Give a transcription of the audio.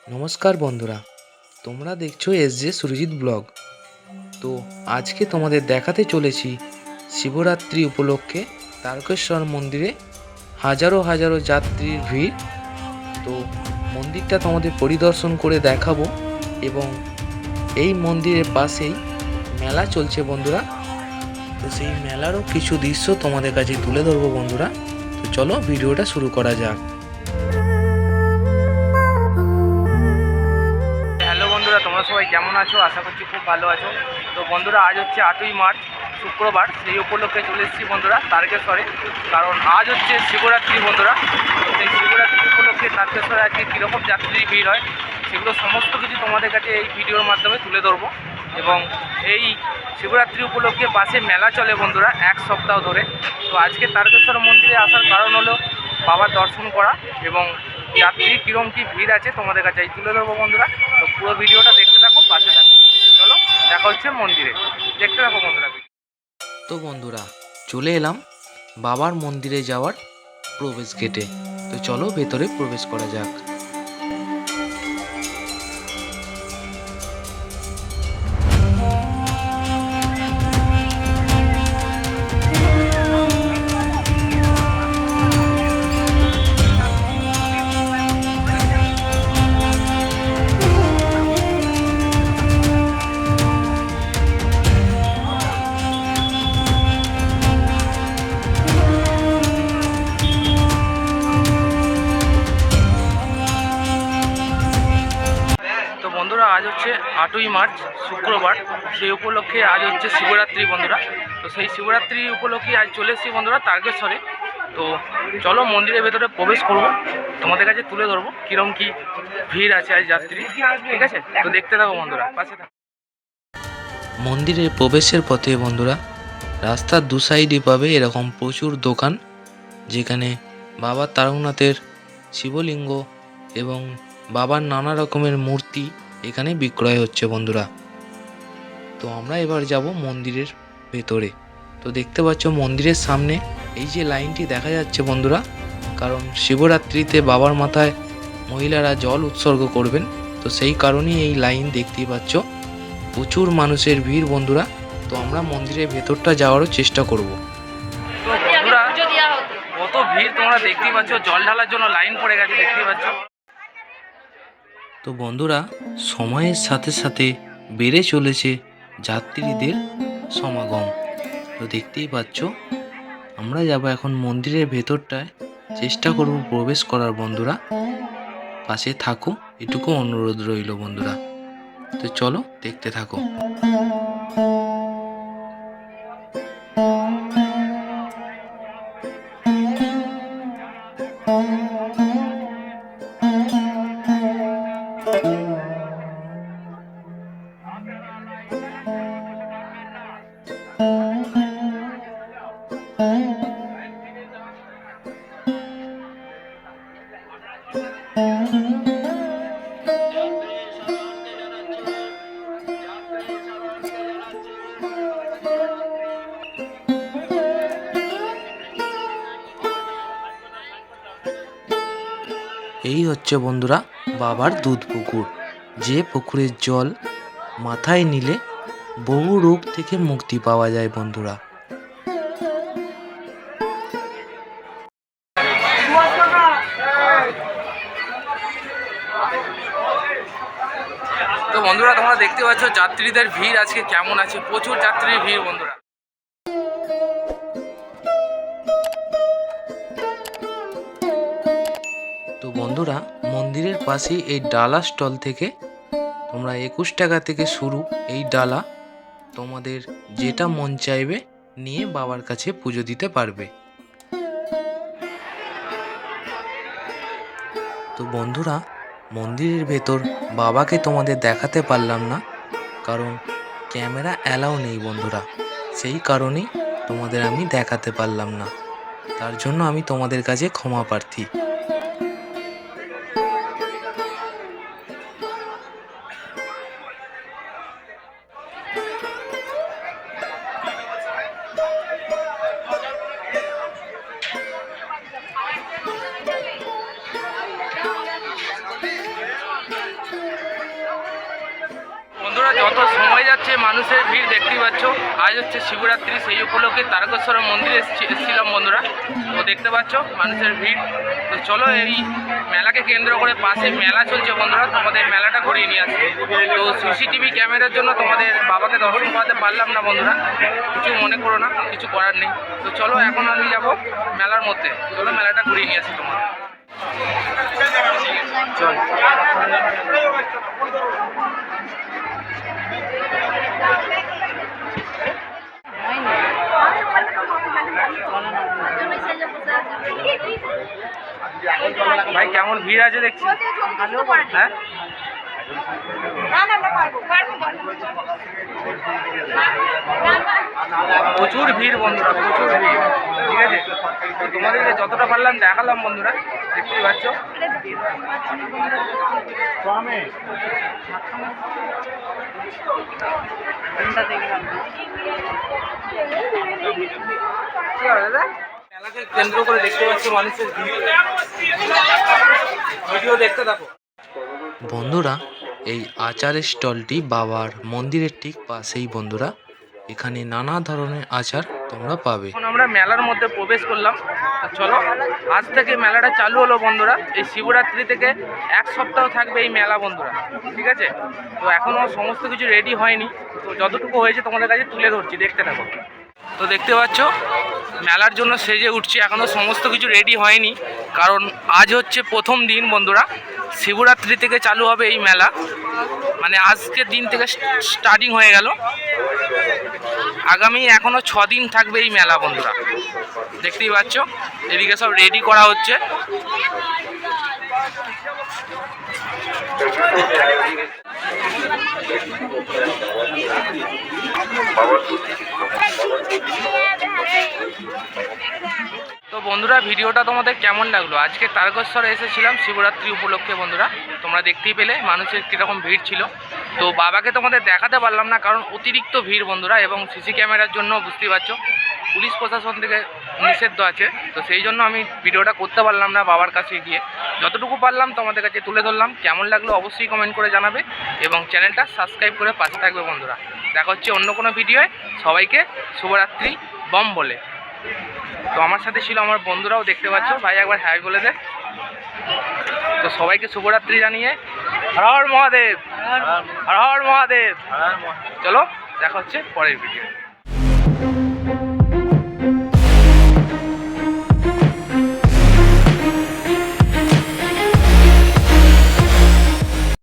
নমস্কার বন্ধুরা, তোমরা দেখছো এসজে সুরজিৎ ব্লগ। তো আজকে তোমাদের দেখাতে চলেছি শিবরাত্রি উপলক্ষে তারকেশ্বর মন্দিরে হাজারো হাজারো যাত্রীর ভিড়। তো মন্দিরটা তোমাদের পরিদর্শন করে দেখাবো এবং এই মন্দিরের পাশেই মেলা চলছে বন্ধুরা। তো সেই মেলারও কিছু দৃশ্য তোমাদের কাছে তুলে ধরবো বন্ধুরা। তো চলো ভিডিওটা শুরু করা যাক। হ্যালো বন্ধুরা, তোমরা সবাই কেমন আছো? আশা করছি খুব ভালো আছো। তো বন্ধুরা, আজ হচ্ছে 8ই মার্চ শুক্রবার। সেই উপলক্ষে চলে এসেছি বন্ধুরা তারকেশ্বরে, কারণ আজ হচ্ছে শিবরাত্রি বন্ধুরা। তো সেই শিবরাত্রি উপলক্ষে তারকেশ্বরে আজকে কীরকম যাত্রী ভিড় হয় সেগুলো সমস্ত কিছু তোমাদের কাছে এই ভিডিওর মাধ্যমে তুলে ধরবো। এবং এই শিবরাত্রি উপলক্ষে পাশে মেলা চলে বন্ধুরা এক সপ্তাহ ধরে। তো আজকে তারকেশ্বর মন্দিরে আসার কারণ হলো বাবার দর্শন করা এবং যাত্রী কীরকম কী ভিড় আছে তোমাদের কাছে তুলে ধরবো বন্ধুরা। তো পুরো ভিডিওটা দেখতে থাকো, পাশে থাকো। চলো দেখা হচ্ছে মন্দিরে, দেখতে থাকো বন্ধুরা। তো বন্ধুরা, চলে এলাম বাবার মন্দিরে যাওয়ার প্রবেশ গেটে। তো চলো ভেতরে প্রবেশ করা যাক। তো বন্ধুরা, আজ হচ্ছে 8ই মার্চ শুক্রবার। সেই উপলক্ষে আজ হচ্ছে শিবরাত্রি বন্ধুরা। তো সেই শিবরাত্রি উপলক্ষে আজ চলে এসেছি বন্ধুরা তারকেশ্বরে। তো চলো মন্দিরের ভেতরে প্রবেশ করব, তোমাদের কাছে তুলে ধরবো কীরকম কী ভিড় আছে আজ যাত্রী। ঠিক আছে, তো দেখতে থাকো বন্ধুরা, পাশে থাকো। মন্দিরের প্রবেশের পথে বন্ধুরা রাস্তার দু সাইডে পাবে এরকম প্রচুর দোকান, যেখানে বাবা তারকনাথের শিবলিঙ্গ এবং বাবার নানা রকমের মূর্তি এখানে বিক্রয় হচ্ছে বন্ধুরা। তো আমরা এবার যাব মন্দিরের ভেতরে। তো দেখতে পাচ্ছ মন্দিরের সামনে এই যে লাইনটি দেখা যাচ্ছে বন্ধুরা, কারণ শিবরাত্রিতে বাবার মাথায় মহিলারা জল উৎসর্গ করবেন। তো সেই কারণেই এই লাইন দেখতেই পাচ্ছ, প্রচুর মানুষের ভিড় বন্ধুরা। তো আমরা মন্দিরের ভেতরটা যাওয়ারও চেষ্টা করব। তো বন্ধুরা, কত ভিড় তোমরা দেখতেই পাচ্ছ, জল ঢালার জন্য লাইন পড়ে গেছে দেখতেই পাচ্ছ। তো বন্ধুরা, সময়ের সাথে সাথে বেড়ে চলেছে যাত্রীদের সমাগম। তো দেখতেই পাচ্ছ, আমরা যাব এখন মন্দিরের ভেতরটায়, চেষ্টা করব প্রবেশ করার বন্ধুরা। পাশে থাকো, এটুকু অনুরোধ রইল বন্ধুরা। তো চলো দেখতে থাকো। এই হচ্ছে বন্ধুরা বাবার দুধ পুকুর, যে পুকুরের জল মাথায় নিলে বহু রোগ থেকে মুক্তি পাওয়া যায় বন্ধুরা। তো বন্ধুরা, তোমরা দেখতে পাচ্ছ যাত্রীদের ভিড় আজকে কেমন আছে, প্রচুর যাত্রীর ভিড় বন্ধুরা। তো বন্ধুরা, মন্দিরের পাশে এই ডালা স্টল থেকে তোমরা 21 টাকা থেকে শুরু এই ডালা, তোমাদের যেটা মন চাইবে নিয়ে বাবার কাছে পুজো দিতে পারবে। তো বন্ধুরা, মন্দিরের ভেতর বাবাকে তোমাদের দেখাতে পারলাম না, কারণ ক্যামেরা অ্যালাউ নেই বন্ধুরা। সেই কারণেই তোমাদের আমি দেখাতে পারলাম না, তার জন্য আমি তোমাদের কাছে ক্ষমা প্রার্থী। বন্ধুরা যত সময় যাচ্ছে মানুষের ভিড় দেখতেই পাচ্ছ। আজ হচ্ছে শিবরাত্রি, সেই উপলক্ষে তারকেশ্বর মন্দিরে এসেছিলাম বন্ধুরা। তো দেখতে পাচ্ছ মানুষের ভিড়। তো চলো এই মেলাকে কেন্দ্র করে পাশে মেলা চলছে বন্ধুরা, তোমাদের মেলাটা ঘুরিয়ে নিয়ে আসি। তো সিসিটিভি ক্যামেরার জন্য তোমাদের বাবাকে দর্শন করাতে পারলাম না বন্ধুরা, কিছু মনে করো না, কিছু করার নেই। তো চলো এখন আমি যাব মেলার মধ্যে, চলো মেলাটা ঘুরিয়ে নিয়ে আসি তোমাদের। চল ভাই, কেমন ভিড় আছে দেখছি? হ্যাঁ, প্রচুর ভিড় বন্ধুরা, প্রচুর ভিড়। ঠিক আছে, তো তোমাদেরকে যতটা পারলাম দেখালাম বন্ধুরা, দেখতেই পাচ্ছ। মেলাকে কেন্দ্র করে দেখতে পাচ্ছ মানুষের ভিডিও দেখতে থাকো বন্ধুরা। এই আচারের স্টলটি বাবার মন্দিরের ঠিক পাশেই বন্ধুরা। এখানে নানা ধরনের আচার তোমরা পাবে। এখন আমরা মেলার মধ্যে প্রবেশ করলাম। তো চলো, আজ থেকে মেলাটা চালু হলো বন্ধুরা। এই শিবরাত্রি থেকে 1 সপ্তাহ থাকবে এই মেলা বন্ধুরা। ঠিক আছে, তো এখনও সমস্ত কিছু রেডি হয়নি, তো যতটুকু হয়েছে তোমাদের কাছে তুলে ধরছি, দেখতে থাকো। তো দেখতে পাচ্ছ মেলার জন্য সেজে উঠছি, এখনও সমস্ত কিছু রেডি হয়নি, কারণ আজ হচ্ছে প্রথম দিন বন্ধুরা। শিবরাত্রি থেকে চালু হবে এই মেলা, মানে আজকের দিন থেকে স্টার্টিং হয়ে গেল। আগামী এখনও 6 দিন থাকবে এই মেলা বন্ধুরা। দেখতেই পাচ্ছ এদিকে সব রেডি করা হচ্ছে। তো বন্ধুরা ভিডিওটা তোমাদের কেমন লাগলো? আজকে তারকেশ্বরে এসেছিলাম শিবরাত্রি উপলক্ষে বন্ধুরা, তোমরা দেখতেই পেলে মানুষের কীরকম ভিড় ছিল। তো বাবাকে তোমাদের দেখাতে পারলাম না, কারণ অতিরিক্ত ভিড় বন্ধুরা, এবং সিসি ক্যামেরার জন্য বুঝতেই পারছো পুলিশ প্রশাসন থেকে নিষিদ্ধ আছে। তো সেই জন্য আমি ভিডিওটা করতে পারলাম না বাবার কাছে গিয়ে। যতটুকু পারলাম তোমাদের কাছে তুলে ধরলাম। কেমন লাগলো অবশ্যই কমেন্ট করে জানাবে, এবং চ্যানেলটা সাবস্ক্রাইব করে পাশে থাকবে বন্ধুরা। দেখা হচ্ছে অন্য কোনো ভিডিওয়। সবাইকে শুভরাত্রি বম বলে। তো আমার সাথে ছিল আমার বন্ধুরাও, দেখতে পাচ্ছ। ভাই একবার হ্যাঁ বলে দে। তো সবাইকে শুভরাত্রি জানিয়ে হর হর মহাদেব, হর হর মহাদেব। চলো দেখা হচ্ছে পরের ভিডিও।